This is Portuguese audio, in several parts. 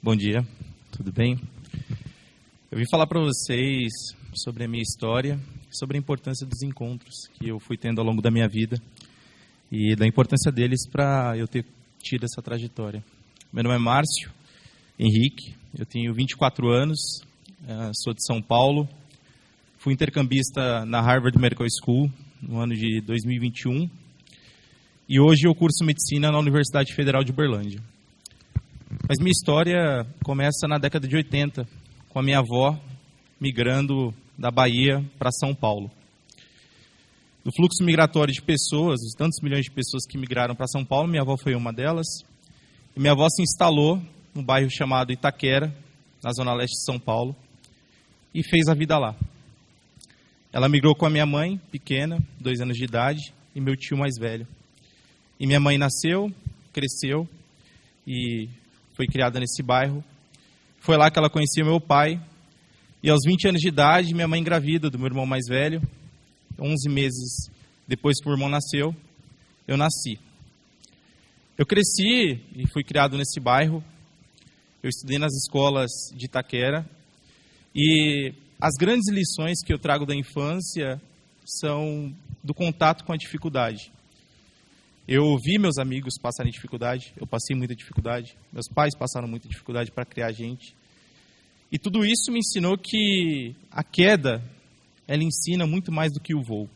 Bom dia, tudo bem? Eu vim falar para vocês sobre a minha história, sobre a importância dos encontros que eu fui tendo ao longo da minha vida e da importância deles para eu ter tido essa trajetória. Meu nome é Márcio Henrique, eu tenho 24 anos, sou de São Paulo, fui intercambista na Harvard Medical School no ano de 2021 e hoje eu curso medicina na Universidade Federal de Uberlândia. Mas minha história começa na década de 80, com a minha avó migrando da Bahia para São Paulo. No fluxo migratório de pessoas, os tantos milhões de pessoas que migraram para São Paulo, minha avó foi uma delas. E minha avó se instalou no bairro chamado Itaquera, na zona leste de São Paulo, e fez a vida lá. Ela migrou com a minha mãe, pequena, 2 anos de idade, e meu tio mais velho. E minha mãe nasceu, cresceu e foi criada nesse bairro. Foi lá que ela conhecia meu pai. E aos 20 anos de idade, minha mãe engravida do meu irmão mais velho. 11 meses depois que o irmão nasceu, eu nasci. Eu cresci e fui criado nesse bairro. Eu estudei nas escolas de Itaquera. E as grandes lições que eu trago da infância são do contato com a dificuldade. Eu vi meus amigos passarem dificuldade, eu passei muita dificuldade, meus pais passaram muita dificuldade para criar a gente. E tudo isso me ensinou que a queda, ela ensina muito mais do que o voo.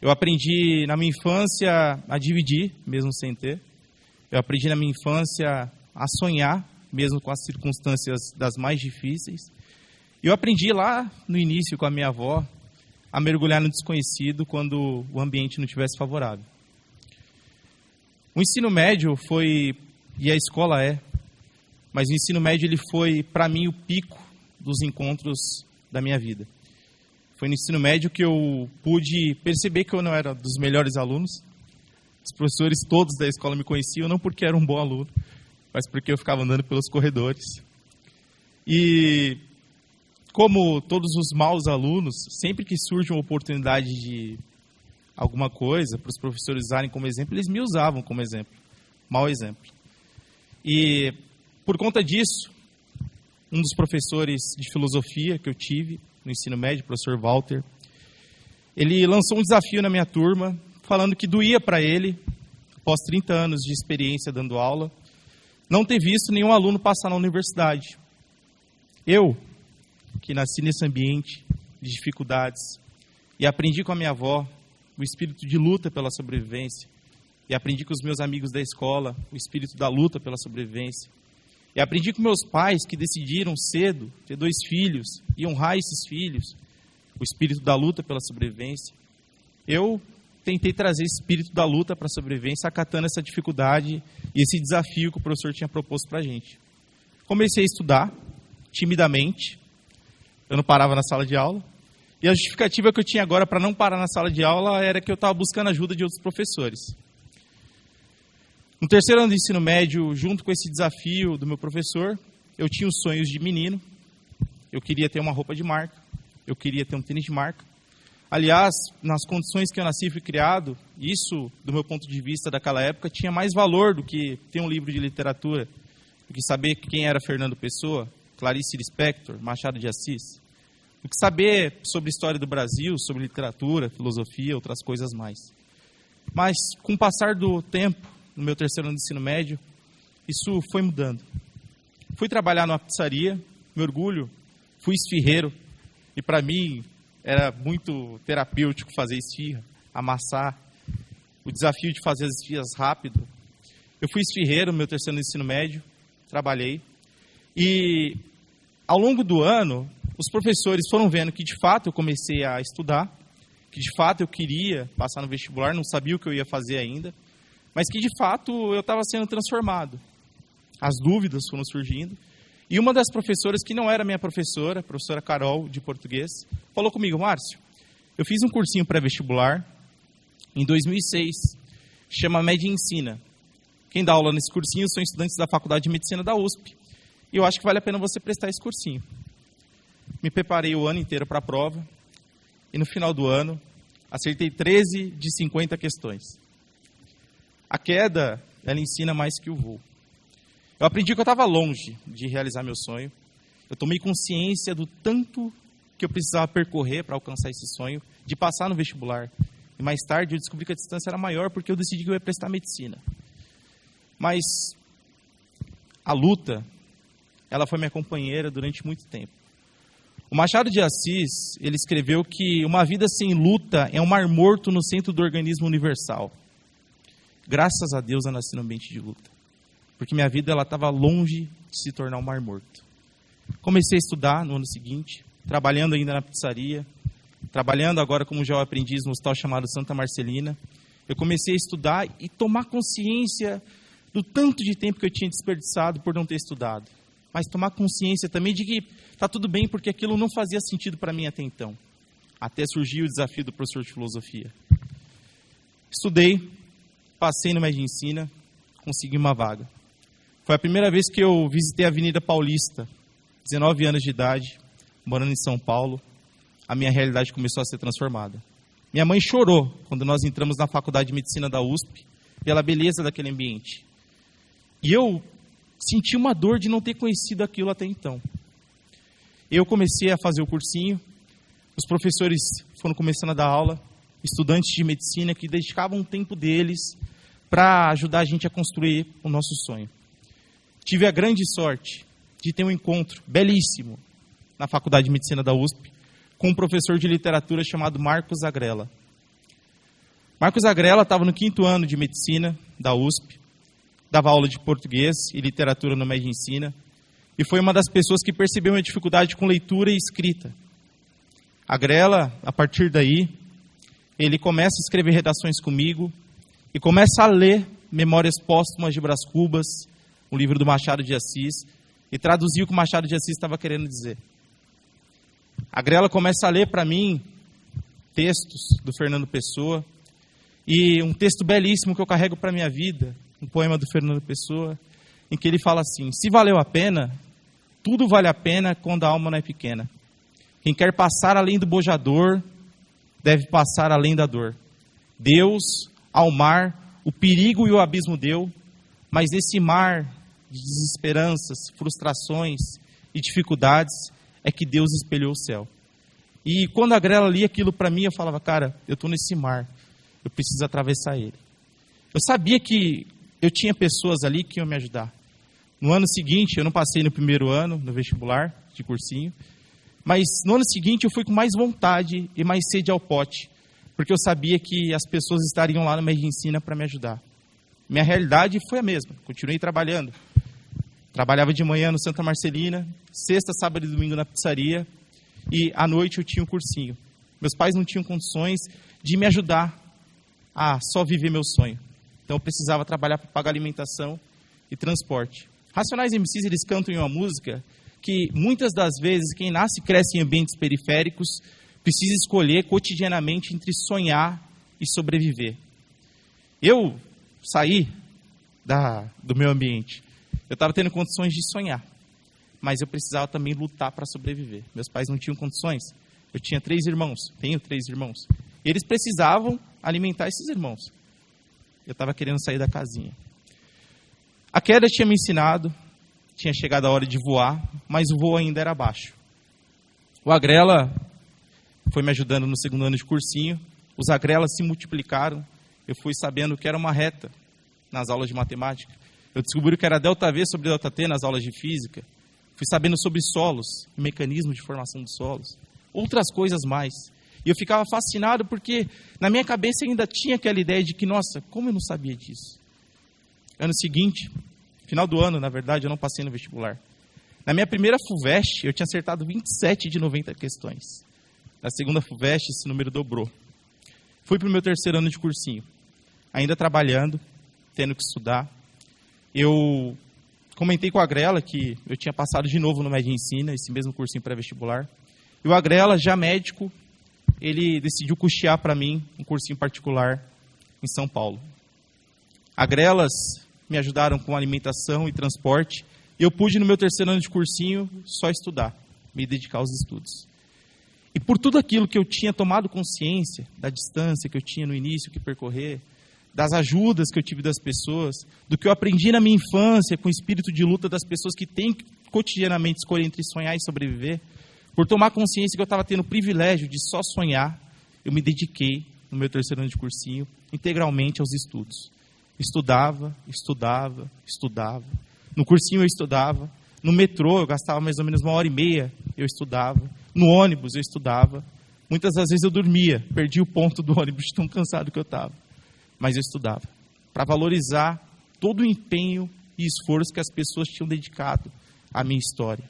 Eu aprendi na minha infância a dividir, mesmo sem ter. Eu aprendi na minha infância a sonhar, mesmo com as circunstâncias das mais difíceis. E eu aprendi lá no início com a minha avó a mergulhar no desconhecido quando o ambiente não estivesse favorável. O ensino médio foi, e a escola mas o ensino médio ele foi, para mim, o pico dos encontros da minha vida. Foi no ensino médio que eu pude perceber que eu não era dos melhores alunos. Os professores todos da escola me conheciam, não porque era um bom aluno, mas porque eu ficava andando pelos corredores. E, como todos os maus alunos, sempre que surge uma oportunidade de alguma coisa, para os professores usarem como exemplo, eles me usavam como exemplo, mau exemplo. E, por conta disso, um dos professores de filosofia que eu tive no ensino médio, o professor Walter, ele lançou um desafio na minha turma, falando que doía para ele, após 30 anos de experiência dando aula, não ter visto nenhum aluno passar na universidade. Eu, que nasci nesse ambiente de dificuldades e aprendi com a minha avó o espírito de luta pela sobrevivência, e aprendi com os meus amigos da escola o espírito da luta pela sobrevivência, e aprendi com meus pais que decidiram cedo ter 2 filhos e honrar esses filhos, o espírito da luta pela sobrevivência. Eu tentei trazer esse espírito da luta para a sobrevivência, acatando essa dificuldade e esse desafio que o professor tinha proposto para a gente. Comecei a estudar, timidamente, eu não parava na sala de aula. E a justificativa que eu tinha agora para não parar na sala de aula era que eu estava buscando ajuda de outros professores. No 3º ano do ensino médio, junto com esse desafio do meu professor, eu tinha os sonhos de menino. Eu queria ter uma roupa de marca, eu queria ter um tênis de marca. Aliás, nas condições que eu nasci e fui criado, isso, do meu ponto de vista daquela época, tinha mais valor do que ter um livro de literatura, do que saber quem era Fernando Pessoa, Clarice Lispector, Machado de Assis. Do que saber sobre a história do Brasil, sobre literatura, filosofia, outras coisas mais. Mas, com o passar do tempo, no meu 3º ano de ensino médio, isso foi mudando. Fui trabalhar numa pizzaria, me orgulho, fui esfirreiro, e para mim era muito terapêutico fazer esfirra, amassar, o desafio de fazer as esfirras rápido. Eu fui esfirreiro no meu 3º ano de ensino médio, trabalhei, e ao longo do ano, os professores foram vendo que, de fato, eu comecei a estudar, que, de fato, eu queria passar no vestibular, não sabia o que eu ia fazer ainda, mas que, de fato, eu estava sendo transformado. As dúvidas foram surgindo. E uma das professoras, que não era minha professora, a professora Carol, de português, falou comigo: Márcio, eu fiz um cursinho pré-vestibular em 2006, chama Med Ensina. Quem dá aula nesse cursinho são estudantes da Faculdade de Medicina da USP. E eu acho que vale a pena você prestar esse cursinho. Me preparei o ano inteiro para a prova e no final do ano acertei 13 de 50 questões. A queda, ela ensina mais que o voo. Eu aprendi que eu estava longe de realizar meu sonho. Eu tomei consciência do tanto que eu precisava percorrer para alcançar esse sonho, de passar no vestibular. E mais tarde eu descobri que a distância era maior porque eu decidi que eu ia prestar medicina. Mas a luta, ela foi minha companheira durante muito tempo. O Machado de Assis, ele escreveu que uma vida sem luta é um mar morto no centro do organismo universal. Graças a Deus eu nasci no ambiente de luta, porque minha vida estava longe de se tornar um mar morto. Comecei a estudar no ano seguinte, trabalhando ainda na pizzaria, trabalhando agora como jovem aprendiz no hospital chamado Santa Marcelina. Eu comecei a estudar e tomar consciência do tanto de tempo que eu tinha desperdiçado por não ter estudado. Mas tomar consciência também de que está tudo bem, porque aquilo não fazia sentido para mim até então. Até surgiu o desafio do professor de filosofia. Estudei, passei no Medicina, consegui uma vaga. Foi a primeira vez que eu visitei a Avenida Paulista, 19 anos de idade, morando em São Paulo. A minha realidade começou a ser transformada. Minha mãe chorou quando nós entramos na Faculdade de Medicina da USP, pela beleza daquele ambiente. E eu senti uma dor de não ter conhecido aquilo até então. Eu comecei a fazer o cursinho, os professores foram começando a dar aula, estudantes de medicina que dedicavam um tempo deles para ajudar a gente a construir o nosso sonho. Tive a grande sorte de ter um encontro belíssimo na Faculdade de Medicina da USP com um professor de literatura chamado Marcos Agrela. Marcos Agrela estava no 5º ano de medicina da USP, dava aula de português e literatura no Medicina, e foi uma das pessoas que percebeu uma dificuldade com leitura e escrita. Agrela, a partir daí, ele começa a escrever redações comigo e começa a ler Memórias Póstumas de Brás Cubas, um livro do Machado de Assis, e traduzir o que o Machado de Assis estava querendo dizer. Agrela começa a ler para mim textos do Fernando Pessoa, e um texto belíssimo que eu carrego para a minha vida, um poema do Fernando Pessoa, em que ele fala assim: se valeu a pena, tudo vale a pena quando a alma não é pequena. Quem quer passar além do bojador, deve passar além da dor. Deus, ao mar, o perigo e o abismo deu, mas esse mar de desesperanças, frustrações e dificuldades é que Deus espelhou o céu. E quando a Agrela lia aquilo para mim, eu falava: cara, eu estou nesse mar, eu preciso atravessar ele. Eu sabia que eu tinha pessoas ali que iam me ajudar. No ano seguinte, eu não passei no primeiro ano, no vestibular de cursinho, mas no ano seguinte eu fui com mais vontade e mais sede ao pote, porque eu sabia que as pessoas estariam lá no Medicina para me ajudar. Minha realidade foi a mesma, continuei trabalhando. Trabalhava de manhã no Santa Marcelina, sexta, sábado e domingo na pizzaria, e à noite eu tinha um cursinho. Meus pais não tinham condições de me ajudar a só viver meu sonho. Então eu precisava trabalhar para pagar alimentação e transporte. Racionais MCs, eles cantam em uma música que muitas das vezes quem nasce e cresce em ambientes periféricos precisa escolher cotidianamente entre sonhar e sobreviver. Eu saí do meu ambiente. Eu estava tendo condições de sonhar, mas eu precisava também lutar para sobreviver. Meus pais não tinham condições. Eu tinha 3 irmãos, tenho 3 irmãos. Eles precisavam alimentar esses irmãos. Eu estava querendo sair da casinha. A queda tinha me ensinado, tinha chegado a hora de voar, mas o voo ainda era baixo. O Agrela foi me ajudando no 2º ano de cursinho, os Agrelas se multiplicaram, eu fui sabendo que era uma reta nas aulas de matemática. Eu descobri que era ΔV sobre ΔT nas aulas de física. Fui sabendo sobre solos, mecanismos de formação de solos, outras coisas mais. E eu ficava fascinado porque na minha cabeça ainda tinha aquela ideia de que, nossa, como eu não sabia disso? Ano seguinte, final do ano, na verdade, eu não passei no vestibular. Na minha primeira FUVEST, eu tinha acertado 27 de 90 questões. Na segunda FUVEST, esse número dobrou. Fui para o meu 3º ano de cursinho. Ainda trabalhando, tendo que estudar. Eu comentei com a Agrela que eu tinha passado de novo no Medicina, esse mesmo cursinho pré-vestibular. E o Agrela, já médico, ele decidiu custear para mim um cursinho particular em São Paulo. Agrelas me ajudaram com alimentação e transporte. E eu pude, no meu 3º ano de cursinho, só estudar, me dedicar aos estudos. E por tudo aquilo que eu tinha tomado consciência, da distância que eu tinha no início que percorrer, das ajudas que eu tive das pessoas, do que eu aprendi na minha infância com o espírito de luta das pessoas que têm cotidianamente escolher entre sonhar e sobreviver, por tomar consciência que eu estava tendo o privilégio de só sonhar, eu me dediquei, no meu 3º ano de cursinho, integralmente aos estudos. Estudava. No cursinho eu estudava. No metrô eu gastava mais ou menos 1h30, eu estudava. No ônibus eu estudava. Muitas das vezes eu dormia, perdi o ponto do ônibus de tão cansado que eu estava. Mas eu estudava, para valorizar todo o empenho e esforço que as pessoas tinham dedicado à minha história.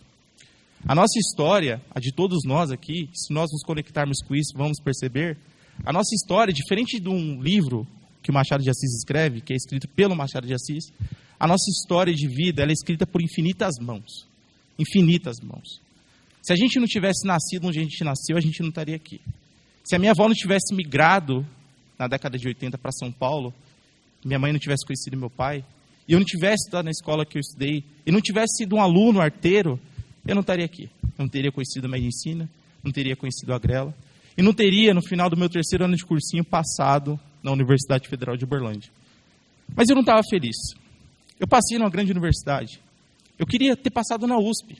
A nossa história, a de todos nós aqui, se nós nos conectarmos com isso, vamos perceber, a nossa história, diferente de um livro que o Machado de Assis escreve, que é escrito pelo Machado de Assis, a nossa história de vida ela é escrita por infinitas mãos. Infinitas mãos. Se a gente não tivesse nascido onde a gente nasceu, a gente não estaria aqui. Se a minha avó não tivesse migrado na década de 80 para São Paulo, minha mãe não tivesse conhecido meu pai, e eu não tivesse estudado na escola que eu estudei, e não tivesse sido um aluno arteiro, eu não estaria aqui. Eu não teria conhecido a medicina, não teria conhecido a Grela, e não teria, no final do meu 3º ano de cursinho, passado na Universidade Federal de Uberlândia. Mas eu não estava feliz. Eu passei numa grande universidade. Eu queria ter passado na USP,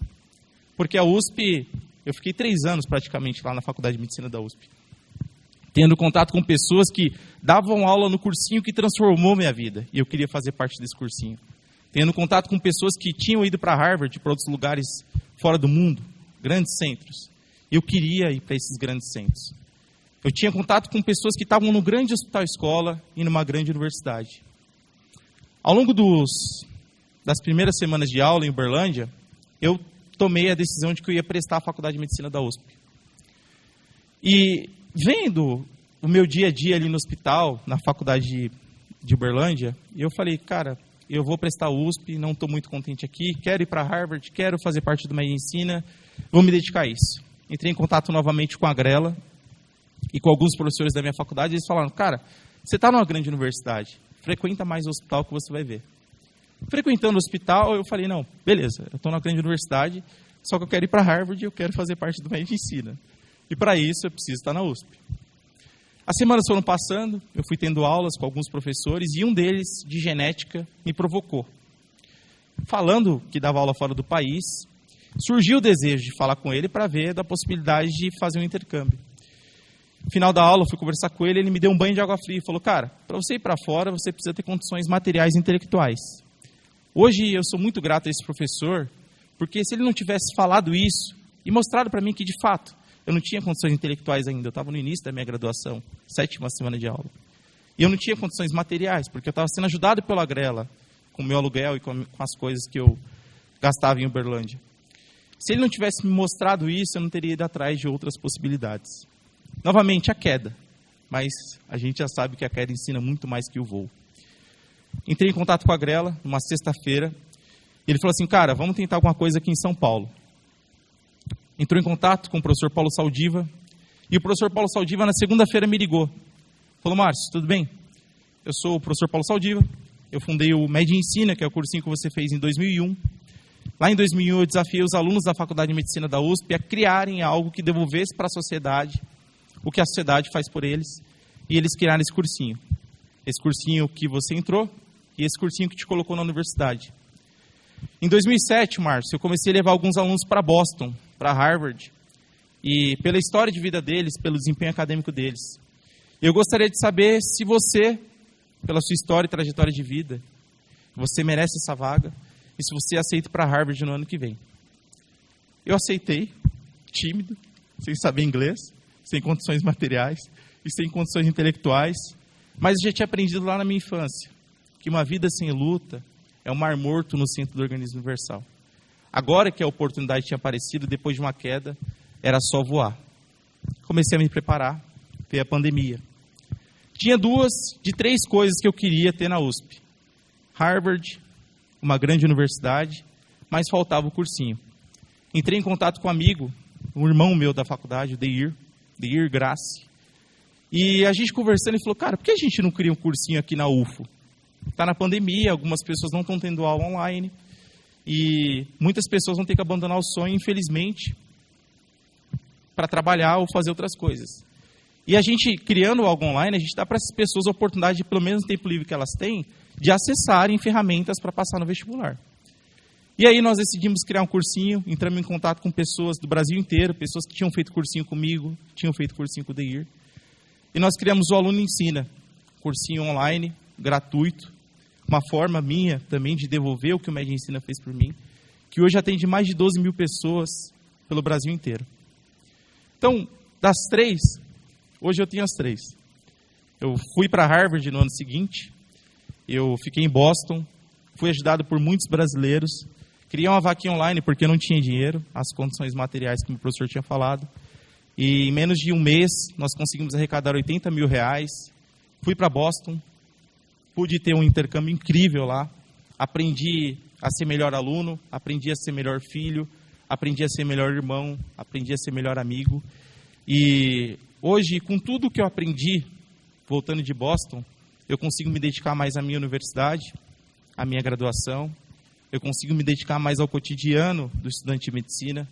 porque a USP, eu fiquei 3 anos praticamente lá na Faculdade de Medicina da USP, tendo contato com pessoas que davam aula no cursinho que transformou minha vida, e eu queria fazer parte desse cursinho. Tendo contato com pessoas que tinham ido para Harvard, para outros lugares fora do mundo, grandes centros. Eu queria ir para esses grandes centros. Eu tinha contato com pessoas que estavam no grande hospital-escola e numa grande universidade. Ao longo das primeiras semanas de aula em Uberlândia, eu tomei a decisão de que eu ia prestar a Faculdade de Medicina da USP. E vendo o meu dia a dia ali no hospital, na Faculdade de Uberlândia, eu falei, cara, eu vou prestar a USP, não estou muito contente aqui, quero ir para Harvard, quero fazer parte de uma medicina, vou me dedicar a isso. Entrei em contato novamente com a Grela e com alguns professores da minha faculdade, eles falaram, cara, você está numa grande universidade, frequenta mais o hospital que você vai ver. Frequentando o hospital, eu falei, não, beleza, eu estou na grande universidade, só que eu quero ir para Harvard e eu quero fazer parte de uma medicina. E para isso eu preciso estar na USP. As semanas foram passando, eu fui tendo aulas com alguns professores e um deles, de genética, me provocou. Falando que dava aula fora do país, surgiu o desejo de falar com ele para ver da possibilidade de fazer um intercâmbio. No final da aula, eu fui conversar com ele, ele me deu um banho de água fria e falou, cara, para você ir para fora, você precisa ter condições materiais e intelectuais. Hoje eu sou muito grato a esse professor, porque se ele não tivesse falado isso e mostrado para mim que, de fato, eu não tinha condições intelectuais ainda, eu estava no início da minha graduação, 7ª semana de aula. E eu não tinha condições materiais, porque eu estava sendo ajudado pela Grela, com o meu aluguel e com as coisas que eu gastava em Uberlândia. Se ele não tivesse me mostrado isso, eu não teria ido atrás de outras possibilidades. Novamente, a queda. Mas a gente já sabe que a queda ensina muito mais que o voo. Entrei em contato com a Grela, numa sexta-feira. Ele falou assim, cara, vamos tentar alguma coisa aqui em São Paulo. Entrou em contato com o professor Paulo Saldiva. E o professor Paulo Saldiva, na segunda-feira, me ligou. Falou, Márcio, tudo bem? Eu sou o professor Paulo Saldiva. Eu fundei o Medicina, que é o cursinho que você fez em 2001. Lá em 2001, eu desafiei os alunos da Faculdade de Medicina da USP a criarem algo que devolvesse para a sociedade o que a sociedade faz por eles. E eles criaram esse cursinho. Esse cursinho que você entrou e esse cursinho que te colocou na universidade. Em 2007, Márcio, eu comecei a levar alguns alunos para Boston, para Harvard. E pela história de vida deles, pelo desempenho acadêmico deles. Eu gostaria de saber se você, pela sua história e trajetória de vida, você merece essa vaga e se você aceita para Harvard no ano que vem. Eu aceitei, tímido, sem saber inglês, sem condições materiais e sem condições intelectuais, mas eu já tinha aprendido lá na minha infância que uma vida sem luta é um mar morto no centro do organismo universal. Agora que a oportunidade tinha aparecido, depois de uma queda, era só voar. Comecei a me preparar, veio a pandemia. Tinha 2 de 3 coisas que eu queria ter na USP. Harvard, uma grande universidade, mas faltava o cursinho. Entrei em contato com um amigo, um irmão meu da faculdade, o Deir Grace. E a gente conversando, ele falou, cara, por que a gente não cria um cursinho aqui na UFO? Está na pandemia, algumas pessoas não estão tendo aula online, e muitas pessoas vão ter que abandonar o sonho, infelizmente, para trabalhar ou fazer outras coisas. E a gente, criando algo online, a gente dá para essas pessoas a oportunidade, de, pelo menos no tempo livre que elas têm, de acessarem ferramentas para passar no vestibular. E aí nós decidimos criar um cursinho, entramos em contato com pessoas do Brasil inteiro, pessoas que tinham feito cursinho comigo, tinham feito cursinho com o Deir. E nós criamos o Aluno Ensina, cursinho online, gratuito, uma forma minha também de devolver o que o Média Ensina fez por mim, que hoje atende mais de 12 mil pessoas pelo Brasil inteiro. Então, das 3, hoje eu tenho as 3. Eu fui para Harvard no ano seguinte, eu fiquei em Boston, fui ajudado por muitos brasileiros, criei uma vaquinha online porque eu não tinha dinheiro, as condições materiais que o meu professor tinha falado. E em menos de um mês, nós conseguimos arrecadar 80 mil reais. Fui para Boston, pude ter um intercâmbio incrível lá. Aprendi a ser melhor aluno, aprendi a ser melhor filho, aprendi a ser melhor irmão, aprendi a ser melhor amigo. E hoje, com tudo que eu aprendi, voltando de Boston, eu consigo me dedicar mais à minha universidade, à minha graduação. Eu consigo me dedicar mais ao cotidiano do estudante de medicina.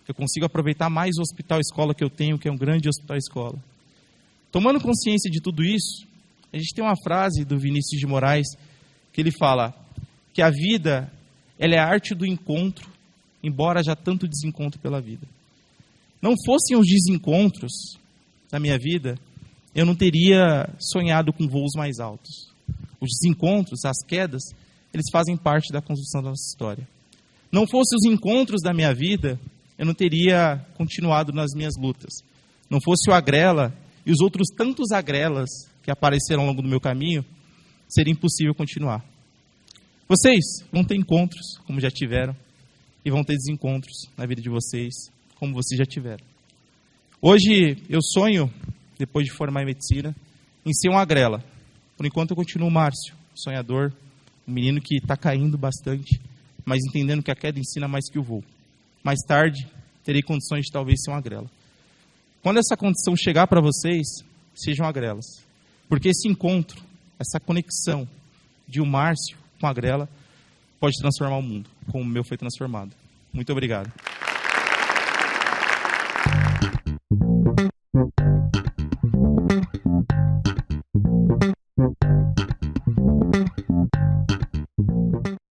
Eu consigo aproveitar mais o hospital-escola que eu tenho, que é um grande hospital-escola. Tomando consciência de tudo isso, a gente tem uma frase do Vinícius de Moraes, que ele fala que a vida, ela é a arte do encontro, embora haja tanto desencontro pela vida. Não fossem os desencontros da minha vida, eu não teria sonhado com voos mais altos. Os desencontros, as quedas, eles fazem parte da construção da nossa história. Não fossem os encontros da minha vida, eu não teria continuado nas minhas lutas. Não fosse o Agrela e os outros tantos agrelas que apareceram ao longo do meu caminho, seria impossível continuar. Vocês vão ter encontros, como já tiveram, e vão ter desencontros na vida de vocês, como vocês já tiveram. Hoje eu sonho, depois de formar em medicina, em ser um Agrela. Por enquanto eu continuo Márcio, sonhador, um menino que está caindo bastante, mas entendendo que a queda ensina mais que o voo. Mais tarde, terei condições de talvez ser um Agrela. Quando essa condição chegar para vocês, sejam Agrelas. Porque esse encontro, essa conexão de um Márcio com a Agrela, pode transformar o mundo, como o meu foi transformado. Muito obrigado.